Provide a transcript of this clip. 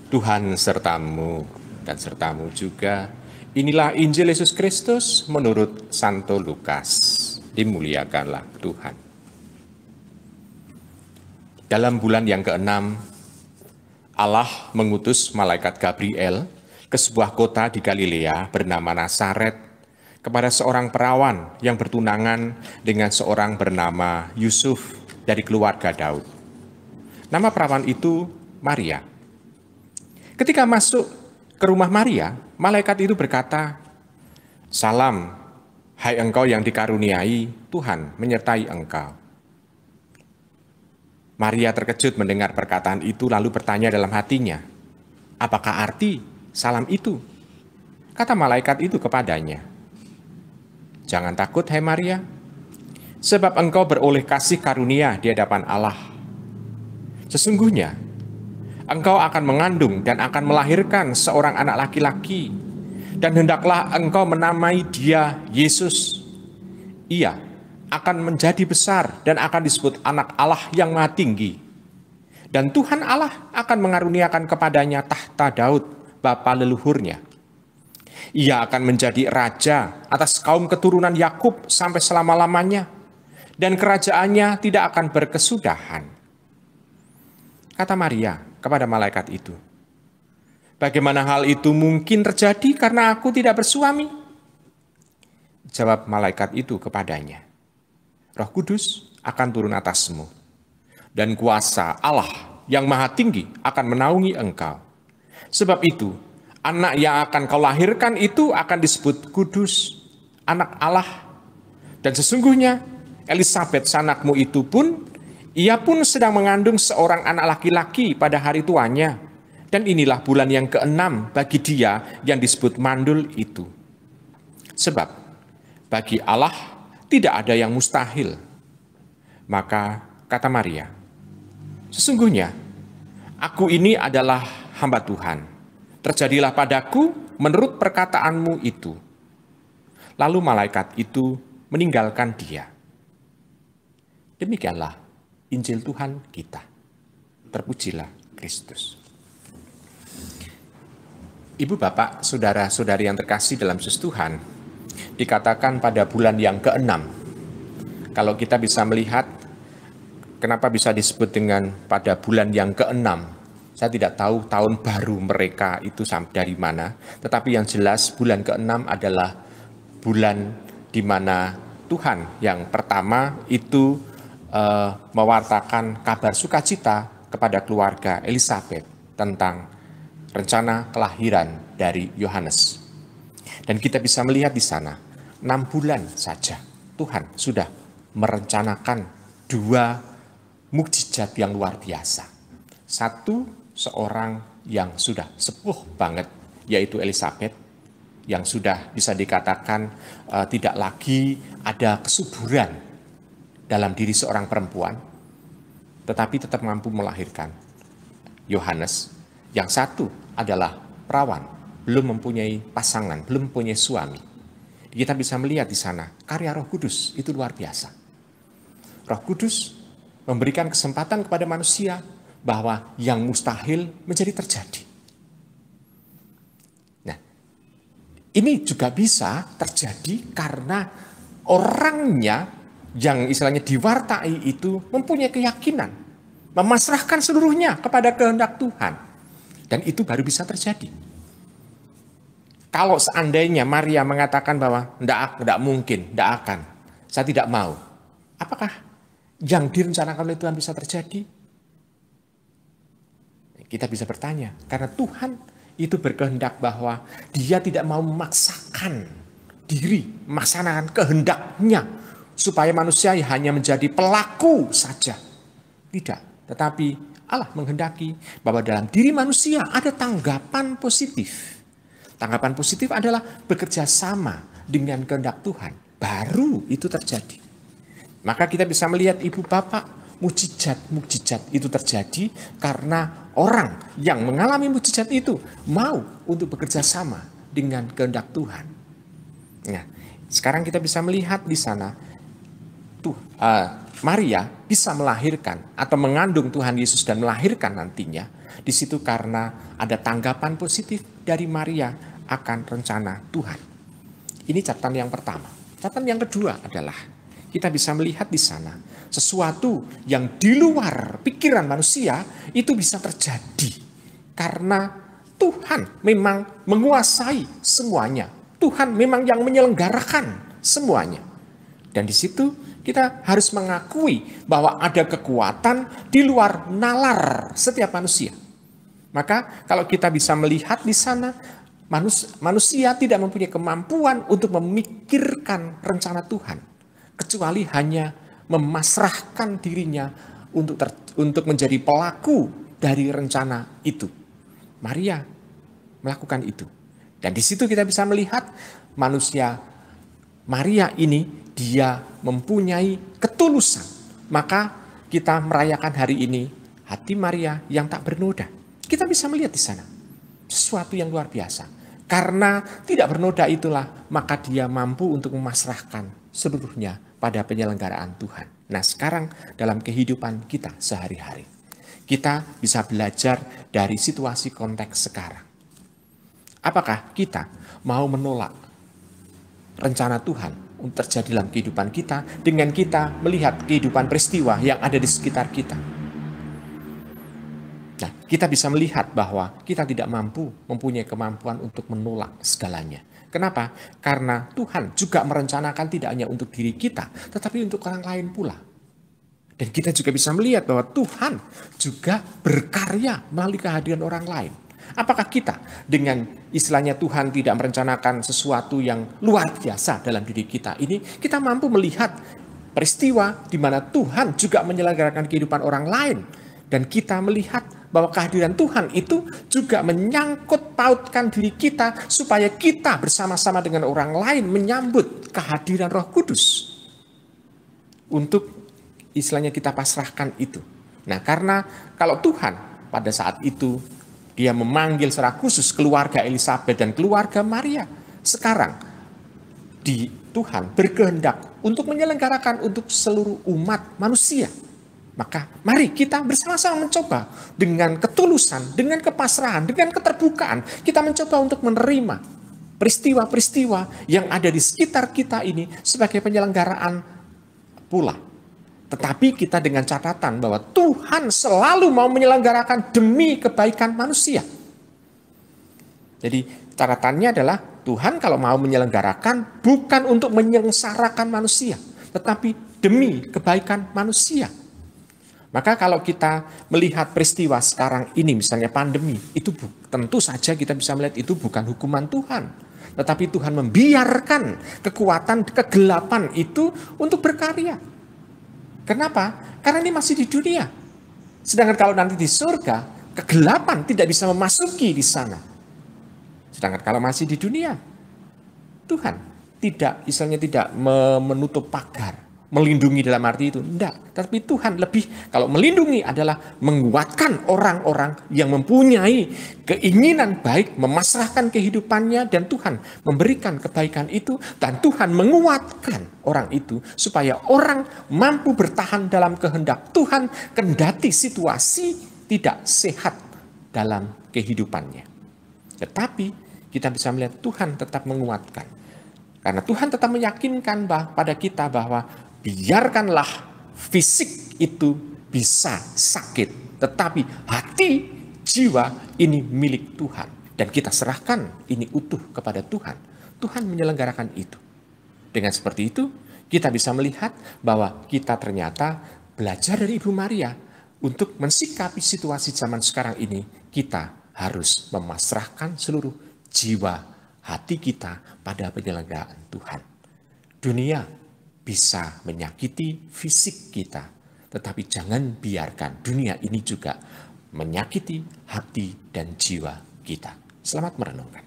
Tuhan sertamu dan sertamu juga. Inilah Injil Yesus Kristus menurut Santo Lukas. Dimuliakanlah Tuhan. Dalam bulan yang keenam, Allah mengutus malaikat Gabriel ke sebuah kota di Galilea bernama Nazaret kepada seorang perawan yang bertunangan dengan seorang bernama Yusuf dari keluarga Daud. Nama perawan itu Maria. Ketika masuk ke rumah Maria, malaikat itu berkata, "Salam, hai engkau yang dikaruniai, Tuhan menyertai engkau." Maria terkejut mendengar perkataan itu lalu bertanya dalam hatinya, "Apakah arti salam itu?" Kata malaikat itu kepadanya, "Jangan takut, hai Maria, sebab engkau beroleh kasih karunia di hadapan Allah. Sesungguhnya, engkau akan mengandung dan akan melahirkan seorang anak laki-laki, dan hendaklah engkau menamai dia Yesus. Ia akan menjadi besar dan akan disebut anak Allah yang Maha Tinggi. Dan Tuhan Allah akan mengaruniakan kepadanya tahta Daud, bapa leluhurnya. Ia akan menjadi raja atas kaum keturunan Yakub sampai selama-lamanya, dan kerajaannya tidak akan berkesudahan." Kata Maria kepada malaikat itu, "Bagaimana hal itu mungkin terjadi karena aku tidak bersuami?" Jawab malaikat itu kepadanya, "Roh Kudus akan turun atasmu, dan kuasa Allah yang Maha Tinggi akan menaungi engkau. Sebab itu, anak yang akan kau lahirkan itu akan disebut kudus, anak Allah. Dan sesungguhnya, Elisabet sanakmu itu pun, ia pun sedang mengandung seorang anak laki-laki pada hari tuanya. Dan inilah bulan yang keenam bagi dia yang disebut mandul itu. Sebab bagi Allah tidak ada yang mustahil." Maka kata Maria, "Sesungguhnya aku ini adalah hamba Tuhan. Terjadilah padaku menurut perkataanmu itu." Lalu malaikat itu meninggalkan dia. Demikianlah Injil Tuhan kita. Terpujilah Kristus. Ibu, bapak, saudara-saudari yang terkasih dalam Yesus Tuhan, dikatakan pada bulan yang keenam. Kalau kita bisa melihat, kenapa bisa disebut dengan pada bulan yang keenam? Saya tidak tahu tahun baru mereka itu dari mana. Tetapi yang jelas bulan keenam adalah bulan di mana Tuhan yang pertama itu mewartakan kabar sukacita kepada keluarga Elisabet tentang rencana kelahiran dari Yohanes. Dan kita bisa melihat di sana, 6 bulan saja Tuhan sudah merencanakan 2 mukjizat yang luar biasa. Satu, seorang yang sudah sepuh banget, yaitu Elisabet, yang sudah bisa dikatakan tidak lagi ada kesuburan dalam diri seorang perempuan, tetapi tetap mampu melahirkan. Yohanes, yang satu adalah perawan, belum mempunyai pasangan, belum mempunyai suami. Kita bisa melihat di sana, karya Roh Kudus itu luar biasa. Roh Kudus memberikan kesempatan kepada manusia bahwa yang mustahil menjadi terjadi. Nah, ini juga bisa terjadi karena orangnya yang istilahnya diwartai itu mempunyai keyakinan, memasrahkan seluruhnya kepada kehendak Tuhan. Dan itu baru bisa terjadi. Kalau seandainya Maria mengatakan bahwa tidak mungkin, tidak akan, saya tidak mau. Apakah yang direncanakan oleh Tuhan bisa terjadi? Kita bisa bertanya, karena Tuhan itu berkehendak bahwa dia tidak mau memaksakan diri, melaksanakan kehendaknya, supaya manusia hanya menjadi pelaku saja. Tidak, tetapi Allah menghendaki bahwa dalam diri manusia ada tanggapan positif. Tanggapan positif adalah bekerja sama dengan kehendak Tuhan. Baru itu terjadi. Maka kita bisa melihat ibu bapak, mukjizat-mukjizat itu terjadi karena orang yang mengalami mukjizat itu mau untuk bekerja sama dengan kehendak Tuhan. Nah, sekarang kita bisa melihat di sana Maria bisa melahirkan atau mengandung Tuhan Yesus dan melahirkan nantinya Di situ karena ada tanggapan positif dari Maria akan rencana Tuhan. Ini catatan yang pertama. Catatan yang kedua adalah kita bisa melihat di sana sesuatu yang di luar pikiran manusia itu bisa terjadi karena Tuhan memang menguasai semuanya. Tuhan memang yang menyelenggarakan semuanya. Dan di situ kita harus mengakui bahwa ada kekuatan di luar nalar setiap manusia. Maka kalau kita bisa melihat di sana, manusia tidak mempunyai kemampuan untuk memikirkan rencana Tuhan, kecuali hanya memasrahkan dirinya untuk menjadi pelaku dari rencana itu. Maria melakukan itu. Dan di situ kita bisa melihat Maria ini dia mempunyai ketulusan. Maka kita merayakan hari ini hati Maria yang tak bernoda. Kita bisa melihat di sana sesuatu yang luar biasa. Karena tidak bernoda itulah maka dia mampu untuk memasrahkan seluruhnya pada penyelenggaraan Tuhan. Nah, sekarang dalam kehidupan kita sehari-hari, kita bisa belajar dari situasi konteks sekarang. Apakah kita mau menolak rencana Tuhan untuk terjadi dalam kehidupan kita dengan kita melihat kehidupan peristiwa yang ada di sekitar kita? Nah, kita bisa melihat bahwa kita tidak mempunyai kemampuan untuk menolak segalanya. Kenapa? Karena Tuhan juga merencanakan tidak hanya untuk diri kita, tetapi untuk orang lain pula. Dan kita juga bisa melihat bahwa Tuhan juga berkarya melalui kehadiran orang lain. Apakah kita dengan istilahnya Tuhan tidak merencanakan sesuatu yang luar biasa dalam diri kita ini, kita mampu melihat peristiwa di mana Tuhan juga menyelenggarakan kehidupan orang lain. Dan kita melihat bahwa kehadiran Tuhan itu juga menyangkut pautkan diri kita supaya kita bersama-sama dengan orang lain menyambut kehadiran Roh Kudus. Untuk istilahnya kita pasrahkan itu. Nah, karena kalau Tuhan pada saat itu dia memanggil secara khusus keluarga Elisabet dan keluarga Maria. Sekarang Tuhan berkehendak untuk menyelenggarakan untuk seluruh umat manusia. Maka mari kita bersama-sama mencoba dengan ketulusan, dengan kepasrahan, dengan keterbukaan. Kita mencoba untuk menerima peristiwa-peristiwa yang ada di sekitar kita ini sebagai penyelenggaraan pula. Tetapi kita dengan catatan bahwa Tuhan selalu mau menyelenggarakan demi kebaikan manusia. Jadi catatannya adalah Tuhan kalau mau menyelenggarakan bukan untuk menyengsarakan manusia, tetapi demi kebaikan manusia. Maka kalau kita melihat peristiwa sekarang ini, misalnya pandemi, itu tentu saja kita bisa melihat itu bukan hukuman Tuhan. Tetapi Tuhan membiarkan kekuatan kegelapan itu untuk berkarya. Kenapa? Karena ini masih di dunia. Sedangkan kalau nanti di surga, kegelapan tidak bisa memasuki di sana. Sedangkan kalau masih di dunia, Tuhan tidak menutup pagar, melindungi dalam arti itu. Tidak. Tapi Tuhan lebih, kalau melindungi adalah menguatkan orang-orang yang mempunyai keinginan baik, memasrahkan kehidupannya, dan Tuhan memberikan kebaikan itu, dan Tuhan menguatkan orang itu, supaya orang mampu bertahan dalam kehendak Tuhan, kendati situasi tidak sehat dalam kehidupannya. Tetapi kita bisa melihat Tuhan tetap menguatkan. Karena Tuhan tetap meyakinkan pada kita bahwa biarkanlah fisik itu bisa sakit, tetapi hati, jiwa ini milik Tuhan. Dan kita serahkan ini utuh kepada Tuhan. Tuhan menyelenggarakan itu. Dengan seperti itu, kita bisa melihat bahwa kita ternyata belajar dari Ibu Maria untuk mensikapi situasi zaman sekarang ini. Kita harus memasrahkan seluruh jiwa, hati kita pada penyelenggaraan Tuhan. Dunia bisa menyakiti fisik kita, tetapi jangan biarkan dunia ini juga menyakiti hati dan jiwa kita. Selamat merenungkan.